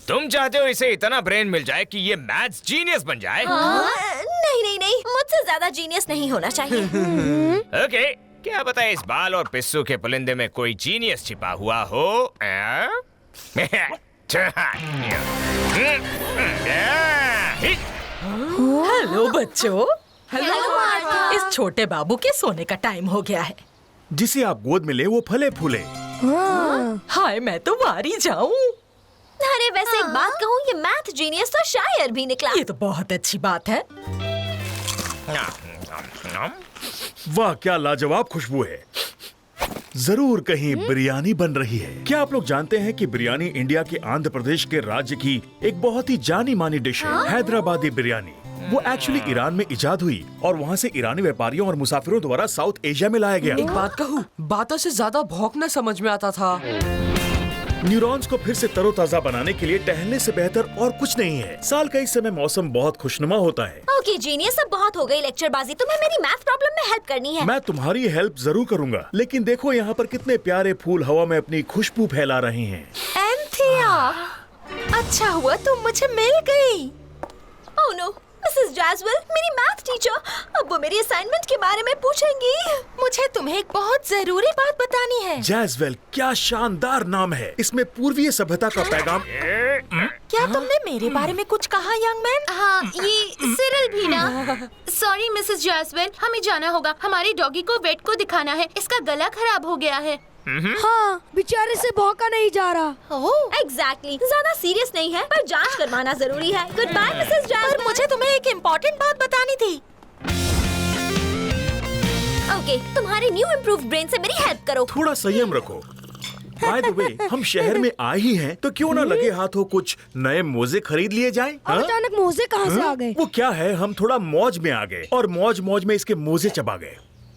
तुम चाहते हो इसे इतना ब्रेन मिल जाए कि ये मैथ्स जीनियस बन जाए? नहीं नहीं नहीं, मुझसे ज्यादा जीनियस नहीं होना चाहिए। ओके, क्या पता इस बाल और पिस्सू के पुलिंदे में कोई जीनियस छिपा हुआ हो? हेलो बच्चों। Hello Martha. इस छोटे बाबू के सोने का टाइम हो गया है। जिसे आप गोद में ले वो फले फूले। हाय, मैं तो वारी जाऊं। अरे वैसे एक बात कहूँ, ये मैथ जीनियस तो शायर भी निकला। ये तो बहुत अच्छी बात है। वाह, क्या लाजवाब खुशबू है। जरूर कहीं बिरयानी बन रही है। क्या आप लोग जानते हैं कि बिरयानी इंडिया के आंध्र प्रदेश के राज्य की एक बहुत ही जानी मानी डिश है, हैदराबादी बिरयानी। वो एक्चुअली ईरान में इजाद हुई और वहाँ से ईरानी व्यापारियों और मुसाफिरों द्वारा साउथ एशिया में लाया गया। एक बात कहूँ, बातों से ज्यादा भौंकना समझ में आता था। न्यूरॉन्स को फिर से तरोताजा बनाने के लिए टहलने से बेहतर और कुछ नहीं है। साल का इस समय मौसम बहुत खुशनुमा होता है। ओके जीनियस, अब बहुत हो गई लेक्चरबाजी। तुम्हें मेरी मैथ प्रॉब्लम में हेल्प करनी है। मैं तुम्हारी हेल्प जरूर करूंगा, लेकिन देखो यहाँ पर कितने प्यारे फूल हवा में अपनी खुशबू फैला रहे हैं। एंथिया, अच्छा हुआ तुम मुझे मिल गई। ओह नो, मिसेस जैज़वेल, मेरी मैथ टीचर, अब वो मेरी असाइनमेंट के बारे में पूछेंगी। मुझे तुम्हें एक बहुत जरूरी बात बतानी है। जैज़वेल, क्या शानदार नाम है। इसमें पूर्वीय सभ्यता का पैगाम। क्या तुमने मेरे बारे में कुछ कहा, यंग मैन? हाँ, ये सिरिल भी ना। सॉरी मिसेस जैज़वेल, हमें जाना होगा। हमारी डॉगी को वेट को दिखाना है। इसका गला खराब हो गया है। हाँ, बेचारे से भौंका नहीं जा रहा। ओह एग्जैक्टली, ज्यादा सीरियस नहीं है, पर जांच करवाना जरूरी है। Goodbye Mrs Jazwell. पर मुझे तुम्हें एक इम्पोर्टेंट बात बतानी थी। ओके, तुम्हारे न्यू इम्प्रूव्ड ब्रेन से मेरी हेल्प करो। थोड़ा संयम रखो। बाय द वे, हम शहर में आए ही हैं, तो क्यों ना लगे हाथों कुछ नए मोजे खरीद लिए जाएं? अब अचानक मोजे कहाँ से आ गए? वो क्या है, हम थोड़ा मौज में आ गए और मौज मौज में इसके मोजे चबा गए।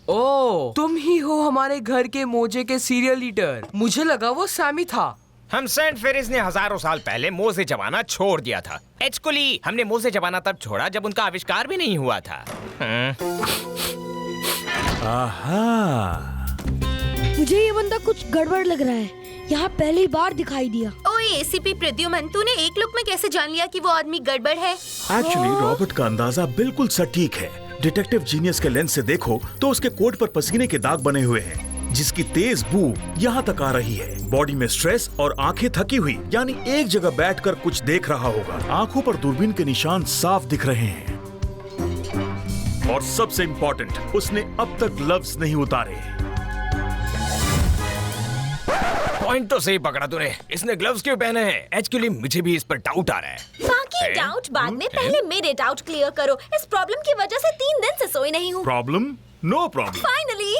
ओह, तुम ही हो हमारे घर के मोजे के सीरियल ईटर। मुझे लगा वो सैमी था। हम सेंट फेरिस ने हजारों साल पहले मोजे चबाना छोड़ दिया था। एक्चुअली हमने मोजे चबाना तब छोड़ा जब उनका आविष्कार भी नहीं हुआ था। आहा, मुझे ये बंदा कुछ गड़बड़ लग रहा है। यहाँ पहली बार दिखाई दिया। ओए एसीपी प्रद्युमन, तूने एक लुक में कैसे जान लिया कि वो आदमी गड़बड़ है? एक्चुअली रॉबर्ट का अंदाजा बिल्कुल सटीक है। डिटेक्टिव जीनियस के लेंस से देखो तो उसके कोट पर पसीने के दाग बने हुए हैं, जिसकी तेज बू यहाँ तक आ रही है। बॉडी में स्ट्रेस और आंखें थकी हुई, यानी एक जगह बैठकर कुछ देख रहा होगा। आंखों पर दूरबीन के निशान साफ दिख रहे हैं। और सबसे इम्पोर्टेंट, उसने अब तक ग्लव्स नहीं उतारे। पॉइंट तो सही पकड़ा तूने। इसने ग्लव्स क्यों पहने हैं? एक्चुअली मुझे भी इस पर डाउट आ रहा है। बाकी डाउट बाद में, पहले मेरे डाउट क्लियर करो। इस प्रॉब्लम की वजह से 3 दिन से सोई नहीं हूँ। प्रॉब्लम? No problem. फाइनली।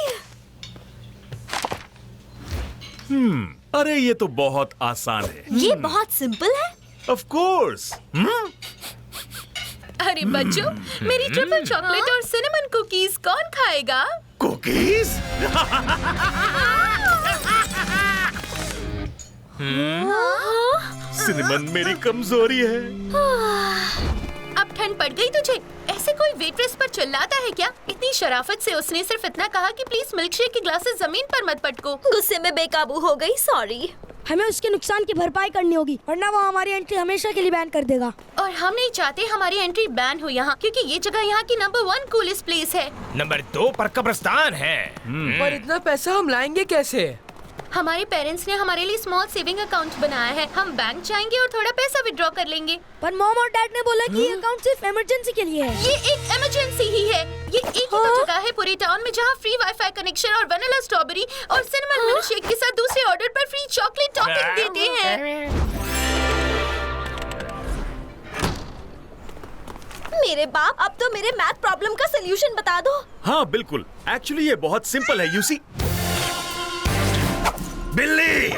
अरे ये तो बहुत आसान है। ये बहुत सिंपल है। Of course. अरे बच्चों, मेरी ट्रिपल चॉकलेट और सिनेमन कुकीज कौन खाएगा? कुकीज? सिनेमन मेरी कमजोरी है। अब ठंड पड़ गई तुझे? ऐसे कोई वेट्रेस पर चिल्लाता है क्या? इतनी शराफत से उसने सिर्फ इतना कहा कि प्लीज मिल्कशेक की ग्लासेस जमीन पर मत पटको। गुस्से में बेकाबू हो गई, सॉरी। हमें उसके नुकसान की भरपाई करनी होगी, वरना वो हमारी एंट्री हमेशा के लिए बैन कर देगा। और हम नहीं चाहते हमारी एंट्री बैन हो यहाँ, क्योंकि ये जगह यहाँ की नंबर 1 कूलेस्ट प्लेस है। नंबर 2 पर कब्रिस्तान है। पर इतना पैसा हम लाएंगे कैसे? हमारे पेरेंट्स ने हमारे लिए स्मॉल सेविंग अकाउंट बनाया है। हम बैंक जाएंगे और थोड़ा पैसा विड्रॉ कर लेंगे। पर मॉम और डैड ने बोला कि ये अकाउंट सिर्फ इमरजेंसी के लिए है। ये एक इमरजेंसी ही है। ये एक ही तो जगह है पूरे टाउन में जहाँ फ्री वाईफाई कनेक्शन और वनीला स्ट्रॉबेरी और सिनेमन मिल्कशेक के साथ दूसरे ऑर्डर पर फ्री चॉकलेट टॉपिंग देते हैं। मेरे बाप, अब तो मेरे मैथ प्रॉब्लम का सलूशन बता दो। हाँ बिल्कुल, एक्चुअली ये बहुत सिंपल है। यू सी, बिल्ली।